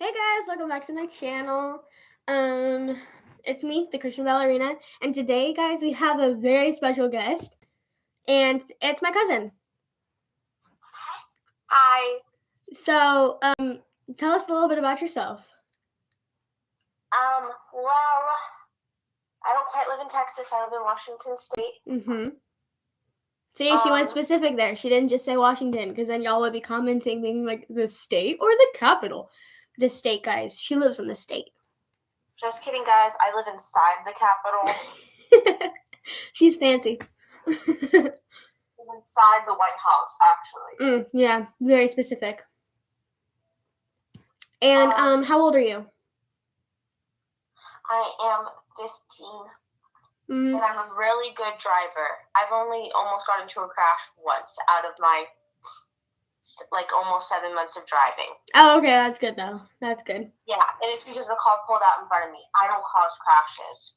Hey guys, welcome back to my channel. Um, it's me, the Christian Ballerina, and today, guys, we have a very special guest, and it's my cousin. Hi. So, tell us a little bit about yourself. Well, I don't quite live in Texas. I live in Washington State. Mm-hmm. See, she went specific there. She didn't just say Washington, because then y'all would be commenting being like, the state or the capital? The state, guys. She lives in the state. Just kidding, guys. I live inside the capital. She's fancy. Inside the White House, actually. Yeah, very specific. And how old are you? I am 15. And I'm a really good driver. I've only almost got into a crash once out of my almost 7 months of driving. Oh, okay, that's good though. That's good. Yeah, and it's because the car pulled out in front of me. I don't cause crashes.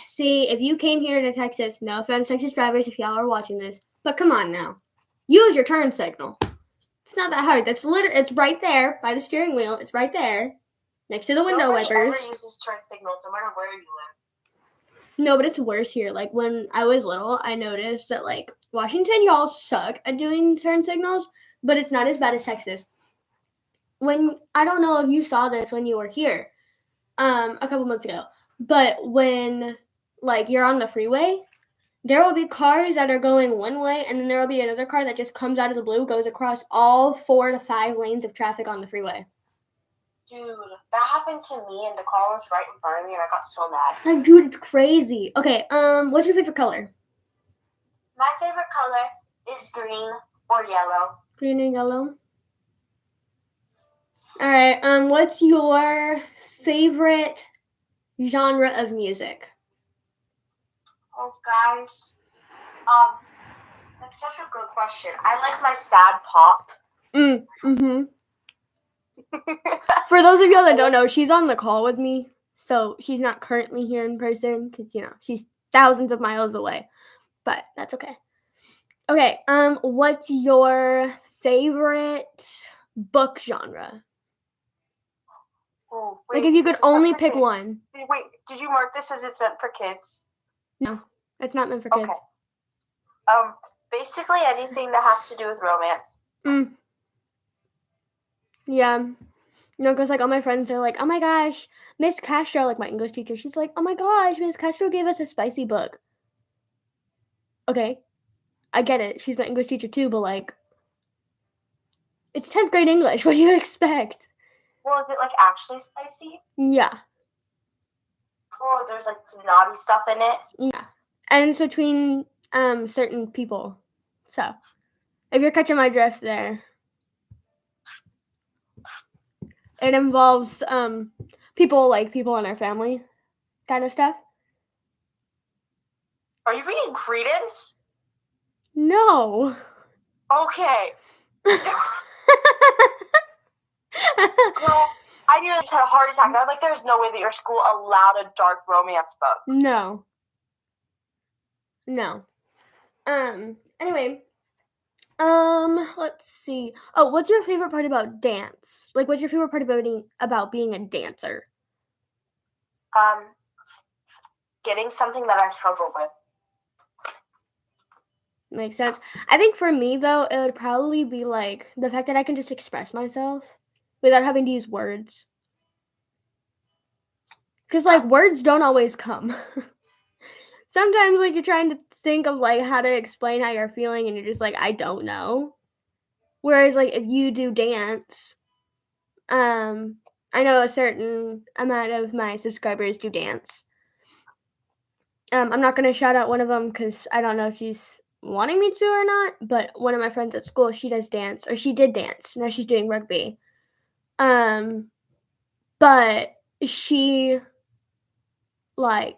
See, if you came here to Texas, no offense, Texas drivers, if y'all are watching this, but come on now, use your turn signal. It's not that hard. It's right there by the steering wheel. It's right there, next to the window wipers. Nobody ever uses turn signals, no matter where you live. No, but it's worse here. Like when I was little, I noticed that like Washington, y'all suck at doing turn signals, but it's not as bad as Texas. I don't know if you saw this when you were here, a couple months ago, but when like you're on the freeway, there will be cars that are going one way, and then there will be another car that just comes out of the blue, goes across all 4 to 5 lanes of traffic on the freeway. Dude, that happened to me, and the car was right in front of me, and I got so mad. Like, dude, it's crazy. Okay, what's your favorite color? My favorite color is green or yellow. Green and yellow. All right, what's your favorite genre of music? Oh, guys, that's such a good question. I like my sad pop. For those of y'all that don't know, she's on the call with me, so she's not currently here in person because, she's thousands of miles away, but that's okay. Okay, what's your favorite book genre? Oh, wait, like, if you could only pick one. Wait, did you mark this as it's meant for kids? No, it's not meant for kids. Okay. Basically anything that has to do with romance. Yeah. Because, like, all my friends are like, oh my gosh, Miss Castro, like my English teacher, she's like, oh my gosh, Miss Castro gave us a spicy book. Okay, I get it. She's my English teacher too, but, like, it's 10th grade English. What do you expect? Well, is it, like, actually spicy? Yeah. Oh, there's, like, some naughty stuff in it? Yeah. And it's between, certain people. So, if you're catching my drift there. It involves, people in our family kind of stuff. Are you reading Credence? No. Okay. Girl, I nearly just had a heart attack. I was like, there's no way that your school allowed a dark romance book. No. Anyway. Let's see. Oh, what's your favorite part about dance? Like, what's your favorite part about being a dancer? Getting something that I struggle with. Makes sense. I think for me, though, it would probably be, like, the fact that I can just express myself without having to use words. Because, like, words don't always come. Sometimes, like, you're trying to think of, like, how to explain how you're feeling, and you're just like, I don't know. Whereas, like, if you do dance, I know a certain amount of my subscribers do dance. I'm not going to shout out one of them because I don't know if she's wanting me to or not, but one of my friends at school, she does dance, or she did dance. Now she's doing rugby. But she, like,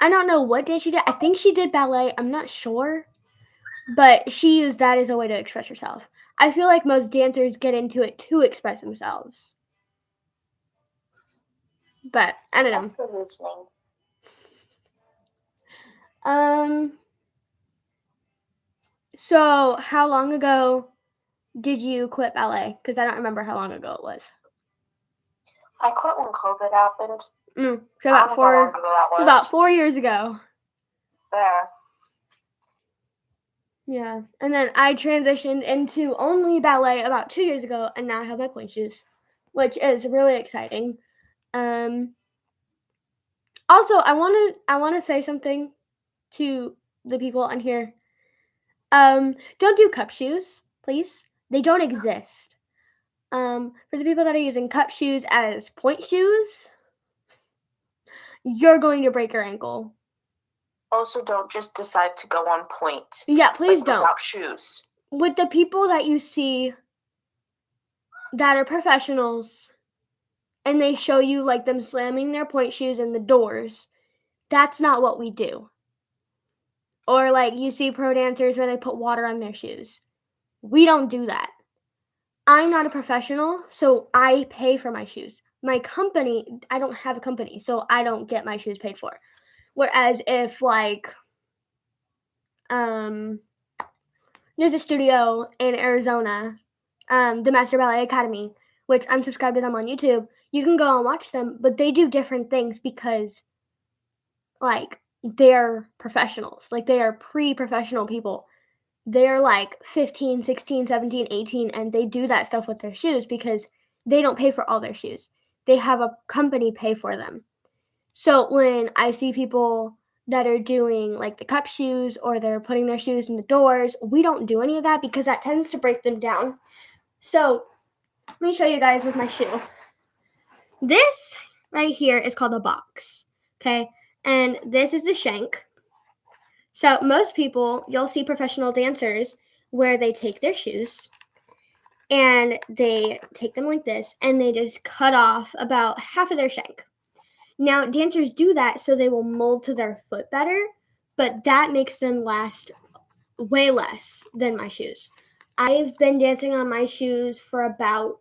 I don't know what dance she did. I think she did ballet. I'm not sure. But she used that as a way to express herself. I feel like most dancers get into it to express themselves. But I don't know. That's good listening. So how long ago did you quit ballet? Because I don't remember how long ago it was. I quit when COVID happened. So about 4 years ago. There. Yeah, and then I transitioned into only ballet about 2 years ago, and now I have my pointe shoes, which is really exciting. Also, I want to say something to the people on here. Don't do cup shoes, please. They don't exist. For the people that are using cup shoes as pointe shoes, you're going to break your ankle. Also, don't just decide to go on pointe. Yeah, please don't. Without shoes. With the people that you see that are professionals, and they show you like them slamming their pointe shoes in the doors, that's not what we do. Or like you see pro dancers where they put water on their shoes. We don't do that. I'm not a professional, so I pay for my shoes. My company, I don't have a company, so I don't get my shoes paid for. Whereas if like there's a studio in Arizona, the Master Ballet Academy, which I'm subscribed to them on YouTube, you can go and watch them, but they do different things because like they're professionals. Like they are pre-professional people. They're like 15, 16, 17, 18, and they do that stuff with their shoes because they don't pay for all their shoes. They have a company pay for them. So when I see people that are doing like the cup shoes or they're putting their shoes in the doors, we don't do any of that because that tends to break them down. So let me show you guys with my shoe. This right here is called a box, okay? And this is the shank. So most people, you'll see professional dancers where they take their shoes and they take them like this and they just cut off about half of their shank. Now, dancers do that so they will mold to their foot better, but that makes them last way less than my shoes. I've been dancing on my shoes for about,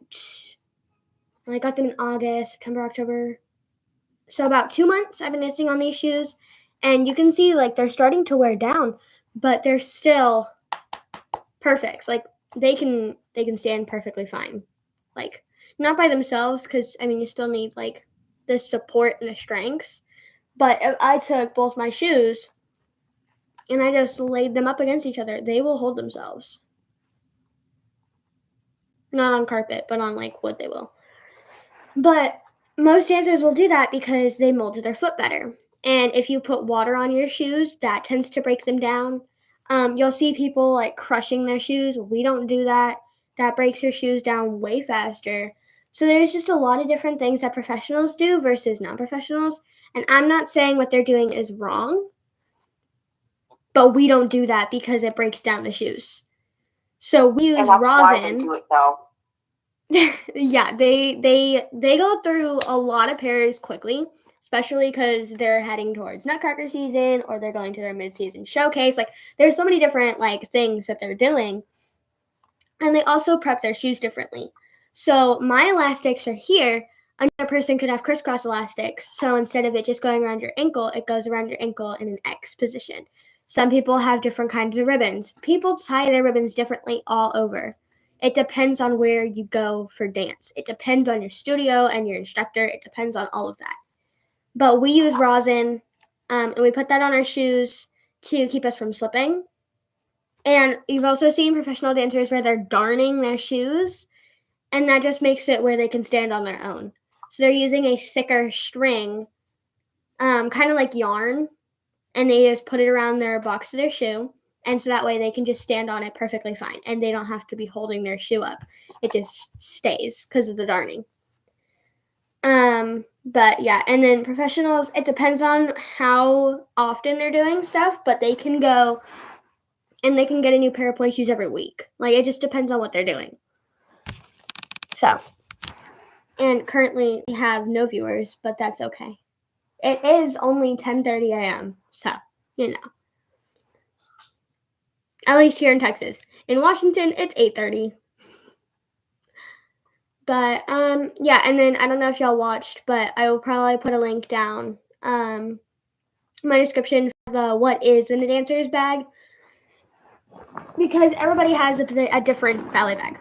I got them in August, September, October. So about 2 months I've been dancing on these shoes, and you can see like they're starting to wear down, but they're still perfect. Like they can stand perfectly fine. Like not by themselves, because I mean you still need like the support and the strengths. But if I took both my shoes and I just laid them up against each other, they will hold themselves. Not on carpet, but on like wood they will. But most dancers will do that because they mold to their foot better. And if you put water on your shoes, that tends to break them down. You'll see people like crushing their shoes. We don't do that. That breaks your shoes down way faster. So there's just a lot of different things that professionals do versus non-professionals. And I'm not saying what they're doing is wrong, but we don't do that because it breaks down the shoes. So we use rosin. Why they do it though. Yeah, they go through a lot of pairs quickly, especially because they're heading towards Nutcracker season or they're going to their mid-season showcase. Like there's so many different like things that they're doing, and they also prep their shoes differently. So my elastics are here. Another person could have crisscross elastics. So instead of it just going around your ankle, it goes around your ankle in an X position. Some people have different kinds of ribbons. People tie their ribbons differently all over. It depends on where you go for dance. It depends on your studio and your instructor. It depends on all of that. But we use rosin, and we put that on our shoes to keep us from slipping. And you've also seen professional dancers where they're darning their shoes, and that just makes it where they can stand on their own. So they're using a thicker string, kind of like yarn, and they just put it around their box of their shoe. And so that way they can just stand on it perfectly fine. And they don't have to be holding their shoe up. It just stays because of the darning. But yeah, and then professionals, it depends on how often they're doing stuff, but they can go and they can get a new pair of pointe shoes every week. Like it just depends on what they're doing. So, and currently we have no viewers, but that's okay. It is only 10:30 a.m. So, you know. At least here in Texas. In Washington, it's 8:30. But, yeah, and then I don't know if y'all watched, but I will probably put a link down, my description for the what is in the dancer's bag. Because everybody has a different ballet bag.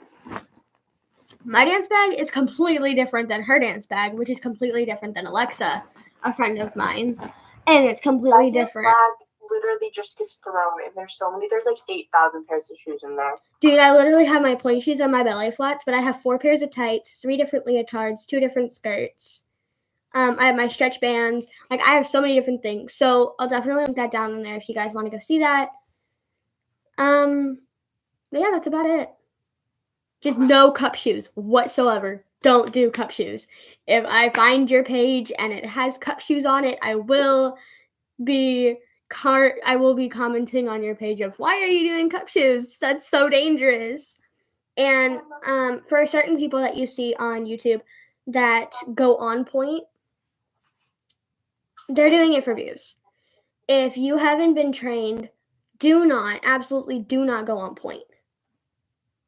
My dance bag is completely different than her dance bag, which is completely different than Alexa, a friend of mine. And it's completely different. Bag literally just gets thrown, and there's like 8,000 pairs of shoes in there. Dude, I literally have my point shoes and my ballet flats, but I have 4 pairs of tights, 3 different leotards, 2 different skirts. I have my stretch bands. Like, I have so many different things. So I'll definitely link that down in there if you guys want to go see that. But yeah, that's about it. Just no cup shoes whatsoever. Don't do cup shoes. If I find your page and it has cup shoes on it, I will be commenting on your page of, why are you doing cup shoes? That's so dangerous. And for certain people that you see on YouTube that go on point, they're doing it for views. If you haven't been trained, absolutely do not go on point.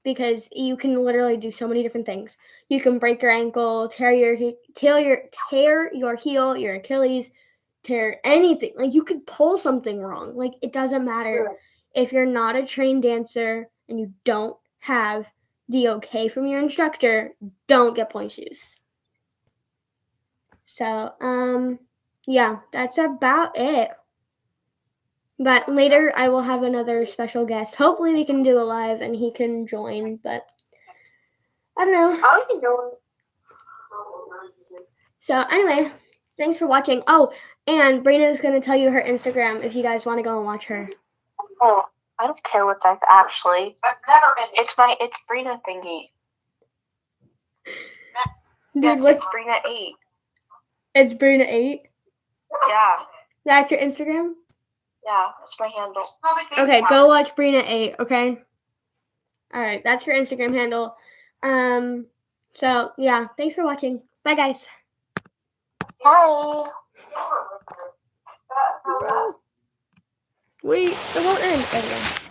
Because you can literally do so many different things. You can break your ankle, tear your heel, your Achilles, tear anything. Like, you could pull something wrong. Like, it doesn't matter. If you're not a trained dancer and you don't have the okay from your instructor, don't get point shoes. So, yeah, that's about it. But later I will have another special guest. Hopefully we can do a live and he can join, but I don't know. I can join. So anyway, thanks for watching. Oh, and Brina is going to tell you her Instagram if you guys want to go and watch her. Oh, I don't care what that's actually. I've never been. It's Brina thingy. Dude, it's Brina 8. It's Brina 8? Yeah. That's your Instagram? Yeah, that's my handle. Okay, go watch Brina 8, okay? Alright, that's your Instagram handle. So, yeah, thanks for watching. Bye, guys. Bye. Wait, it won't end. Okay.